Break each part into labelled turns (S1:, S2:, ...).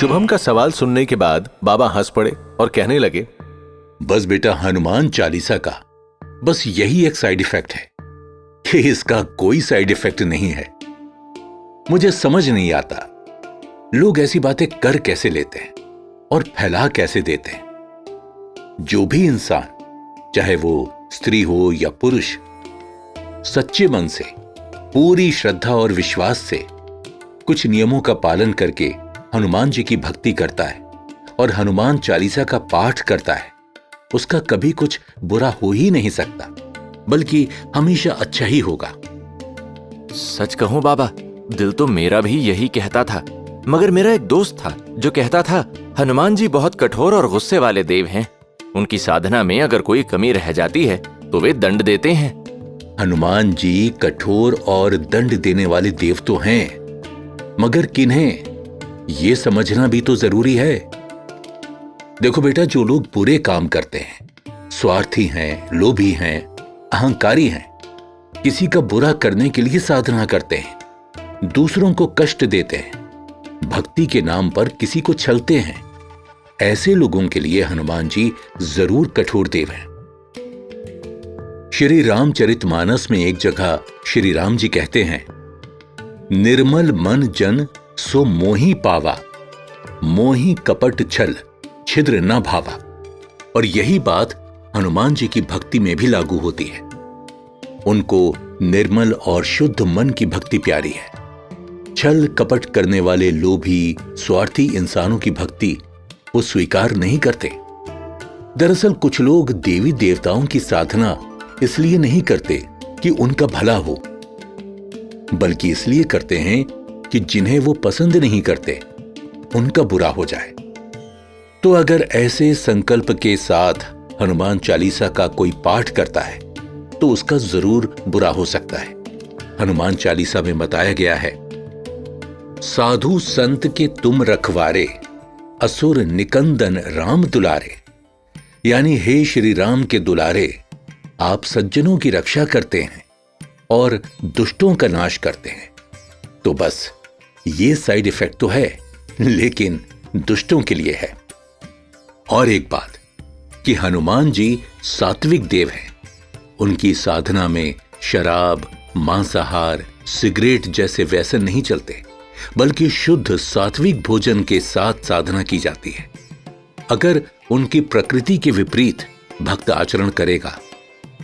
S1: शुभम का सवाल सुनने के बाद बाबा हंस पड़े और कहने लगे,
S2: बस बेटा, हनुमान चालीसा का बस यही एक साइड इफेक्ट है कि इसका कोई साइड इफेक्ट नहीं है। मुझे समझ नहीं आता लोग ऐसी बातें कर कैसे लेते हैं और फैला कैसे देते हैं। जो भी इंसान, चाहे वो स्त्री हो या पुरुष, सच्चे मन से, पूरी श्रद्धा और विश्वास से कुछ नियमों का पालन करके हनुमान जी की भक्ति करता है और हनुमान चालीसा का पाठ करता है, उसका कभी कुछ बुरा हो ही नहीं सकता, बल्कि हमेशा अच्छा ही होगा।
S3: सच कहूं बाबा, दिल तो मेरा भी यही कहता था, मगर मेरा एक दोस्त था जो कहता था हनुमान जी बहुत कठोर और गुस्से वाले देव हैं। उनकी साधना में अगर कोई कमी रह जाती है तो वे दंड देते हैं।
S2: हनुमान जी कठोर और दंड देने वाले देव तो हैं, मगर किन्हें, ये समझना भी तो जरूरी है। देखो बेटा, जो लोग बुरे काम करते हैं, स्वार्थी हैं, लोभी हैं, अहंकारी हैं, किसी का बुरा करने के लिए साधना करते हैं, दूसरों को कष्ट देते हैं, भक्ति के नाम पर किसी को छलते हैं, ऐसे लोगों के लिए हनुमान जी जरूर कठोर देव हैं। श्री रामचरितमानस में एक जगह श्री राम जी कहते हैं, निर्मल मन जन सो मोहि पावा, मोहि कपट छल छिद्र न भावा। और यही बात हनुमान जी की भक्ति में भी लागू होती है। उनको निर्मल और शुद्ध मन की भक्ति प्यारी है। छल कपट करने वाले लोभी, स्वार्थी इंसानों की भक्ति वो स्वीकार नहीं करते। दरअसल कुछ लोग देवी देवताओं की साधना इसलिए नहीं करते कि उनका भला हो, बल्कि इसलिए करते हैं कि जिन्हें वो पसंद नहीं करते उनका बुरा हो जाए। तो अगर ऐसे संकल्प के साथ हनुमान चालीसा का कोई पाठ करता है तो उसका जरूर बुरा हो सकता है। हनुमान चालीसा में बताया गया है, साधु संत के तुम रखवारे, असुर निकंदन राम दुलारे। यानी हे श्री राम के दुलारे, आप सज्जनों की रक्षा करते हैं और दुष्टों का नाश करते हैं। तो बस ये साइड इफेक्ट तो है, लेकिन दुष्टों के लिए है। और एक बात कि हनुमान जी सात्विक देव हैं। उनकी साधना में शराब, मांसाहार, सिगरेट जैसे व्यसन नहीं चलते, बल्कि शुद्ध सात्विक भोजन के साथ साधना की जाती है। अगर उनकी प्रकृति के विपरीत भक्त आचरण करेगा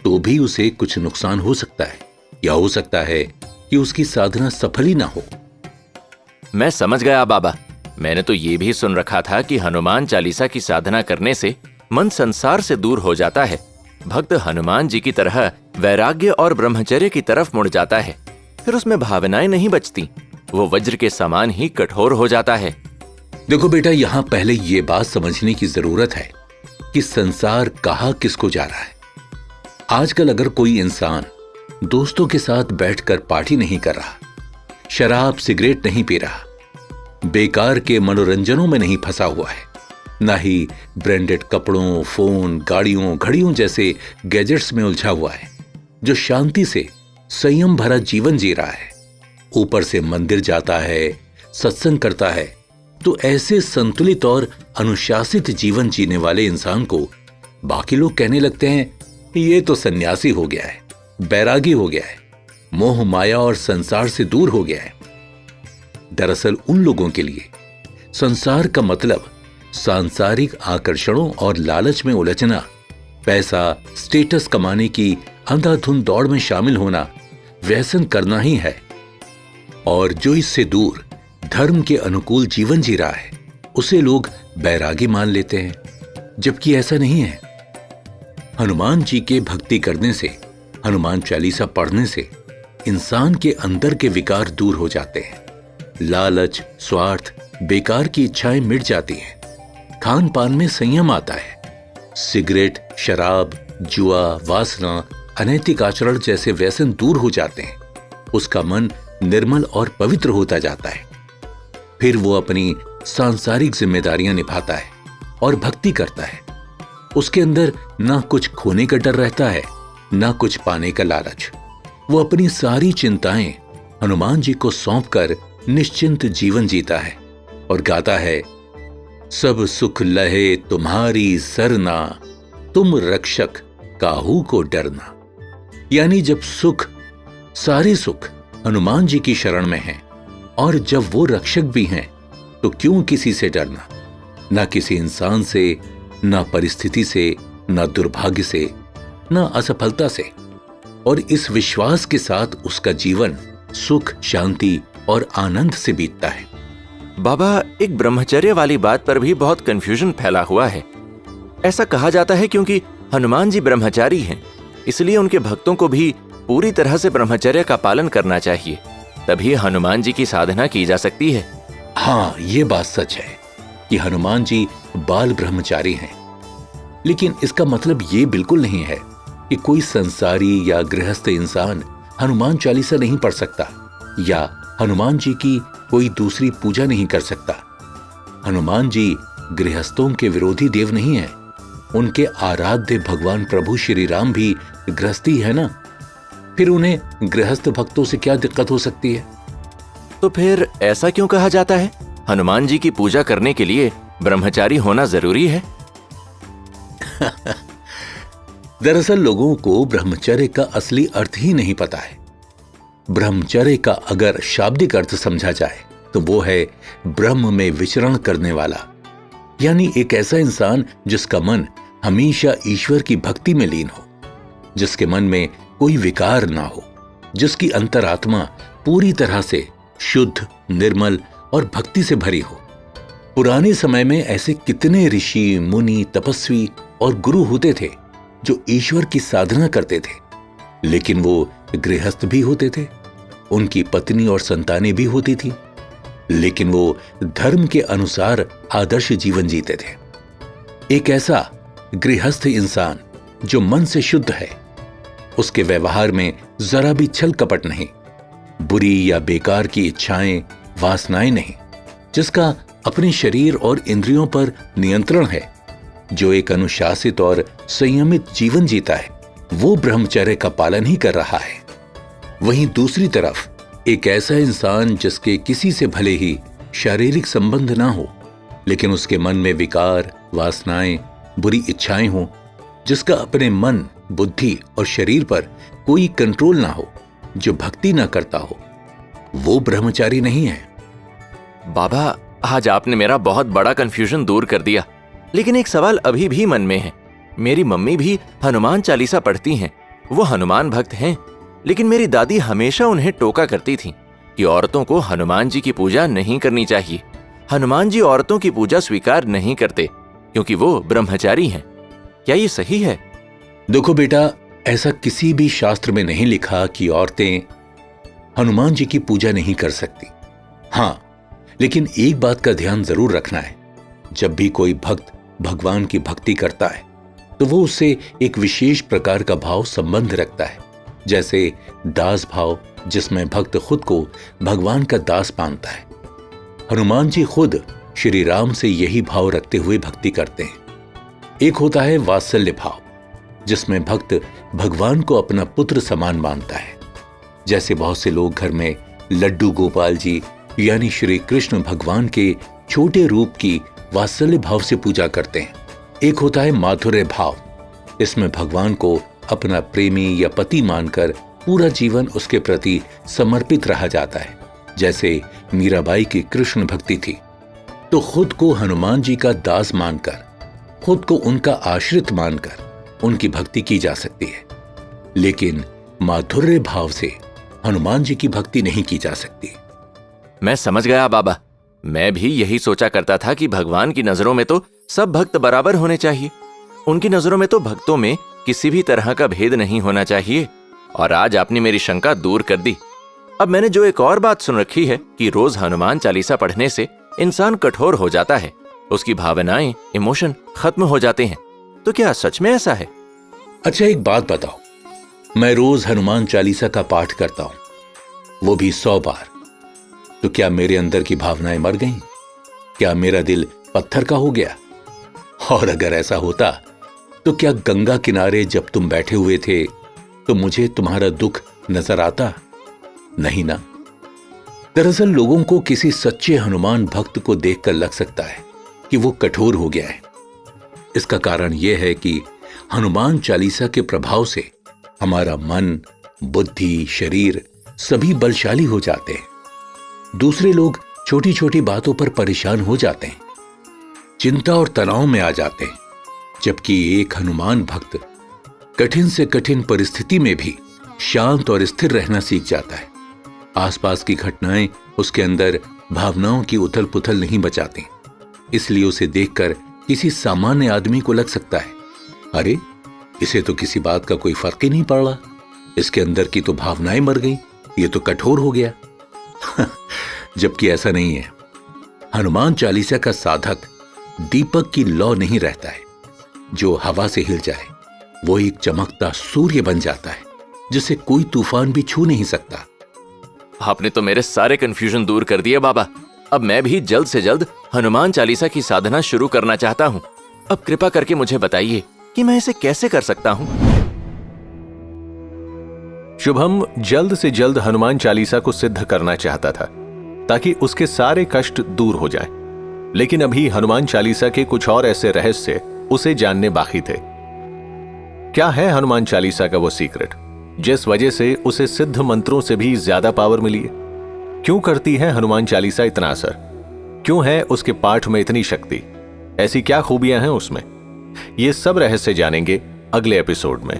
S2: तो भी उसे कुछ नुकसान हो सकता है, या हो सकता है कि उसकी साधना सफल ही ना हो।
S3: मैं समझ गया बाबा। मैंने तो ये भी सुन रखा था कि हनुमान चालीसा की साधना करने से मन संसार से दूर हो जाता है, भक्त हनुमान जी की तरह वैराग्य और ब्रह्मचर्य की तरफ मुड़ जाता है, फिर उसमें भावनाएं नहीं बचती, वो वज्र के समान ही कठोर हो जाता है।
S2: देखो बेटा, यहां पहले ये बात समझने की जरूरत है कि संसार कहाँ किसको जा रहा है। आजकल अगर कोई इंसान दोस्तों के साथ बैठकर पार्टी नहीं कर रहा, शराब सिगरेट नहीं पी रहा, बेकार के मनोरंजनों में नहीं फंसा हुआ है, ना ही ब्रांडेड कपड़ों, फोन, गाड़ियों, घड़ियों जैसे गैजेट्स में उलझा हुआ है, जो शांति से संयम भरा जीवन जी रहा है, ऊपर से मंदिर जाता है, सत्संग करता है, तो ऐसे संतुलित और अनुशासित जीवन जीने वाले इंसान को बाकी लोग कहने लगते हैं, ये तो सन्यासी हो गया है, बैरागी हो गया है, मोह माया और संसार से दूर हो गया है। दरअसल उन लोगों के लिए संसार का मतलब सांसारिक आकर्षणों और लालच में उलझना, पैसा, स्टेटस कमाने की अंधाधुंध दौड़ में शामिल होना, व्यसन करना ही है। और जो इससे दूर धर्म के अनुकूल जीवन जी रहा है, उसे लोग बैरागी मान लेते हैं, जबकि ऐसा नहीं है। हनुमान जी के भक्ति करने से, हनुमान चालीसा पढ़ने से इंसान के अंदर के विकार दूर हो जाते हैं। लालच, स्वार्थ, बेकार की इच्छाएं मिट जाती हैं। खान पान में संयम आता है। सिगरेट, शराब, जुआ, वासना, अनैतिक आचरण जैसे व्यसन दूर हो जाते हैं। उसका मन निर्मल और पवित्र होता जाता है। फिर वो अपनी सांसारिक जिम्मेदारियां निभाता है और भक्ति करता है। उसके अंदर ना कुछ खोने का डर रहता है, ना कुछ पाने का लालच। वो अपनी सारी चिंताएं हनुमान जी को सौंपकर निश्चिंत जीवन जीता है और गाता है, सब सुख लहे तुम्हारी सरना, तुम रक्षक काहू को डरना। यानी जब सुख, सारे सुख हनुमान जी की शरण में हैं और जब वो रक्षक भी हैं तो क्यों किसी से डरना, ना किसी इंसान से, ना परिस्थिति से, ना दुर्भाग्य से, ना असफलता से। और इस विश्वास के साथ उसका जीवन सुख, शांति और आनंद से बीतता है।
S3: बाबा, एक ब्रह्मचर्य वाली बात पर भी बहुत कंफ्यूजन फैला हुआ है। ऐसा कहा जाता है क्योंकि हनुमान जी ब्रह्मचारी हैं, इसलिए उनके भक्तों को भी पूरी तरह से ब्रह्मचर्य का पालन करना चाहिए, तभी हनुमान जी की साधना की जा सकती है।
S2: हाँ, ये बात सच है कि हनुमान जी बाल ब्रह्मचारी हैं, लेकिन इसका मतलब ये बिल्कुल नहीं है कि कोई संसारी या गृहस्थ इंसान हनुमान चालीसा नहीं पढ़ सकता या हनुमान जी की कोई दूसरी पूजा नहीं कर सकता। हनुमान जी गृहस्थों के विरोधी देव नहीं है। उनके आराध्य भगवान प्रभु श्री राम भी गृहस्थी है ना, फिर उन्हें गृहस्थ भक्तों से क्या दिक्कत हो सकती है?
S3: तो फिर ऐसा क्यों कहा जाता है हनुमान जी की पूजा करने के लिए ब्रह्मचारी होना जरूरी है?
S2: दरअसल लोगों को ब्रह्मचर्य का असली अर्थ ही नहीं पता है। ब्रह्मचर्य का अगर शाब्दिक अर्थ समझा जाए तो वो है ब्रह्म में विचरण करने वाला, यानी एक ऐसा इंसान जिसका मन हमेशा ईश्वर की भक्ति में लीन हो, जिसके मन में कोई विकार ना हो, जिसकी अंतरात्मा पूरी तरह से शुद्ध, निर्मल और भक्ति से भरी हो। पुराने समय में ऐसे कितने ऋषि, मुनि, तपस्वी और गुरु होते थे जो ईश्वर की साधना करते थे, लेकिन वो गृहस्थ भी होते थे, उनकी पत्नी और संतानें भी होती थी, लेकिन वो धर्म के अनुसार आदर्श जीवन जीते थे। एक ऐसा गृहस्थ इंसान जो मन से शुद्ध है, उसके व्यवहार में जरा भी छल कपट नहीं, बुरी या बेकार की इच्छाएं, वासनाएं नहीं, जिसका अपने शरीर और इंद्रियों पर नियंत्रण है, जो एक अनुशासित और संयमित जीवन जीता है, वो ब्रह्मचर्य का पालन ही कर रहा है। वहीं दूसरी तरफ एक ऐसा इंसान जिसके किसी से भले ही शारीरिक संबंध ना हो, लेकिन उसके मन में विकार, वासनाएं, बुरी इच्छाएं हो, जिसका अपने मन, बुद्धि और शरीर पर कोई कंट्रोल ना हो, जो भक्ति ना करता हो, वो ब्रह्मचारी नहीं है।
S3: बाबा, आज आपने मेरा बहुत बड़ा कंफ्यूजन दूर कर दिया, लेकिन एक सवाल अभी भी मन में है। मेरी मम्मी भी हनुमान चालीसा पढ़ती हैं, वो हनुमान भक्त हैं, लेकिन मेरी दादी हमेशा उन्हें टोका करती थी कि औरतों को हनुमान जी की पूजा नहीं करनी चाहिए। हनुमान जी औरतों की पूजा स्वीकार नहीं करते क्योंकि वो ब्रह्मचारी हैं। क्या ये सही है?
S2: देखो बेटा, ऐसा किसी भी शास्त्र में नहीं लिखा कि औरतें हनुमान जी की पूजा नहीं कर सकती। हाँ, लेकिन एक बात का ध्यान जरूर रखना है, जब भी कोई भक्त भगवान की भक्ति करता है तो वो उससे एक विशेष प्रकार का भाव संबंध रखता है, जैसे दास भाव, जिसमें भक्त खुद को भगवान का दास मानता है। हनुमान जी खुद श्री राम से यही भाव रखते हुए भक्ति करते हैं। एक होता है वात्सल्य भाव, जिसमें भक्त भगवान को अपना पुत्र समान मानता है, जैसे बहुत से लोग घर में लड्डू गोपाल जी यानी श्री कृष्ण भगवान के छोटे रूप की वात्सल्य भाव से पूजा करते हैं। एक होता है माधुर्य भाव, इसमें भगवान को अपना प्रेमी या पति मानकर पूरा जीवन उसके प्रति समर्पित रहा जाता है, जैसे मीराबाई की कृष्ण भक्ति थी। तो खुद को हनुमान जी का दास मानकर, खुद को उनका आश्रित मानकर उनकी भक्ति की जा सकती है, लेकिन माधुर्य भाव से हनुमान जी की भक्ति नहीं की जा सकती।
S3: मैं समझ गया बाबा। मैं भी यही सोचा करता था कि भगवान की नजरों में तो सब भक्त बराबर होने चाहिए, उनकी नजरों में तो भक्तों में किसी भी तरह का भेद नहीं होना चाहिए, और आज आपने मेरी शंका दूर कर दी। अब मैंने जो एक और बात सुन रखी है कि रोज हनुमान चालीसा पढ़ने से इंसान कठोर हो जाता है, उसकी भावनाएं, इमोशन खत्म हो जाते हैं, तो क्या सच में ऐसा है?
S2: अच्छा, एक बात बताओ, मैं रोज हनुमान चालीसा का पाठ करता हूं, वो भी 100 बार, तो क्या मेरे अंदर की भावनाएं मर गईं? क्या मेरा दिल पत्थर का हो गया? और अगर ऐसा होता तो क्या गंगा किनारे जब तुम बैठे हुए थे तो मुझे तुम्हारा दुख नजर आता? नहीं ना। दरअसल लोगों को किसी सच्चे हनुमान भक्त को देखकर लग सकता है कि वो कठोर हो गया है। इसका कारण यह है कि हनुमान चालीसा के प्रभाव से हमारा मन, बुद्धि, शरीर सभी बलशाली हो जाते हैं। दूसरे लोग छोटी छोटी बातों पर परेशान हो जाते हैं, चिंता और तनाव में आ जाते हैं, जबकि एक हनुमान भक्त कठिन से कठिन परिस्थिति में भी शांत और स्थिर रहना सीख जाता है। आसपास की घटनाएं उसके अंदर भावनाओं की उथल पुथल नहीं बचाती, इसलिए उसे देखकर किसी सामान्य आदमी को लग सकता है, अरे इसे तो किसी बात का कोई फर्क ही नहीं पड़ रहा, इसके अंदर की तो भावनाएं मर गई, ये तो कठोर हो गया। जबकि ऐसा नहीं है। हनुमान चालीसा का साधक दीपक की लौ नहीं रहता है, जो हवा से हिल जाए वो एक चमकता सूर्य बन जाता है, जिसे कोई तूफान भी छू नहीं सकता।
S3: आपने तो मेरे सारे कंफ्यूजन दूर कर दिए बाबा। अब मैं भी जल्द से जल्द हनुमान चालीसा की साधना शुरू करना चाहता हूँ। अब कृपा करके मुझे बताइए कि मैं इसे कैसे कर सकता हूँ।
S1: शुभम जल्द से जल्द हनुमान चालीसा को सिद्ध करना चाहता था ताकि उसके सारे कष्ट दूर हो जाएं। लेकिन अभी हनुमान चालीसा के कुछ और ऐसे रहस्य उसे जानने बाकी थे। क्या है हनुमान चालीसा का वो सीक्रेट जिस वजह से उसे सिद्ध मंत्रों से भी ज्यादा पावर मिली है? क्यों करती है हनुमान चालीसा इतना असर? क्यों है उसके पाठ में इतनी शक्ति? ऐसी क्या खूबियां हैं उसमें? ये सब रहस्य जानेंगे अगले एपिसोड में।